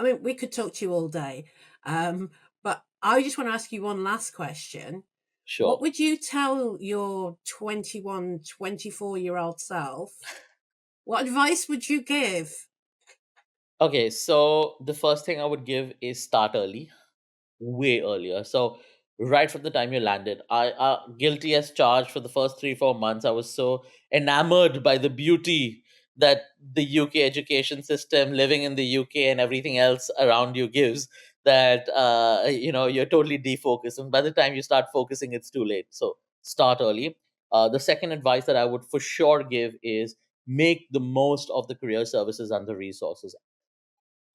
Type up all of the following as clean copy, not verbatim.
I mean, we could talk to you all day, but I just want to ask you one last question. What Sure. would you tell your 21, 24-year-old self? What advice would you give? Okay, so the first thing I would give is start early, way earlier. So right from the time you landed, I guilty as charged for the first 3 4 months. I was so enamored by the beauty that the UK education system, living in the UK, and everything else around you gives, that you're totally defocused. And by the time you start focusing, it's too late. So start early. The second advice that I would for sure give is make the most of the career services and the resources.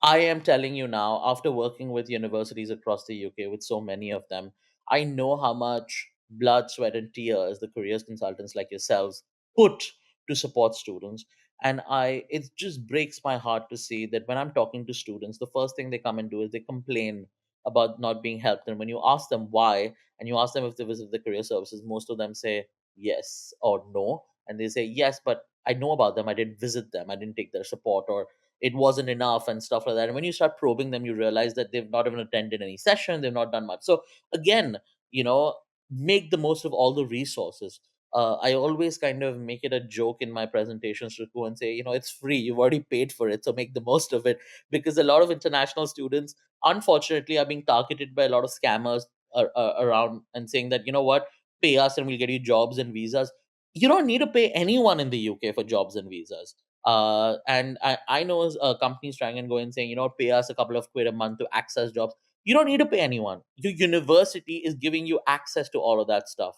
I am telling you now, after working with universities across the UK, with so many of them, I know how much blood, sweat, and tears the careers consultants like yourselves put to support students. And it just breaks my heart to see that when I'm talking to students, the first thing they come and do is they complain about not being helped. And when you ask them why, and you ask them if they visit the career services, most of them say yes or no. And they say, yes, but I know about them. I didn't visit them. I didn't take their support, or it wasn't enough and stuff like that. And when you start probing them, you realize that they've not even attended any session, they've not done much. So again, you know, make the most of all the resources. I always kind of make it a joke in my presentations to go and say, it's free. You've already paid for it, so make the most of it. Because a lot of international students, unfortunately, are being targeted by a lot of scammers around and saying that, what, pay us and we'll get you jobs and visas. You don't need to pay anyone in the UK for jobs and visas. And I know companies trying and go and saying, pay us a couple of quid a month to access jobs. You don't need to pay anyone. Your university is giving you access to all of that stuff.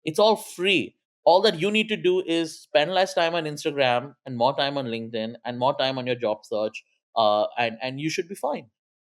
It's all free. All that you need to do is spend less time on Instagram and more time on LinkedIn and more time on your job search, and you should be fine.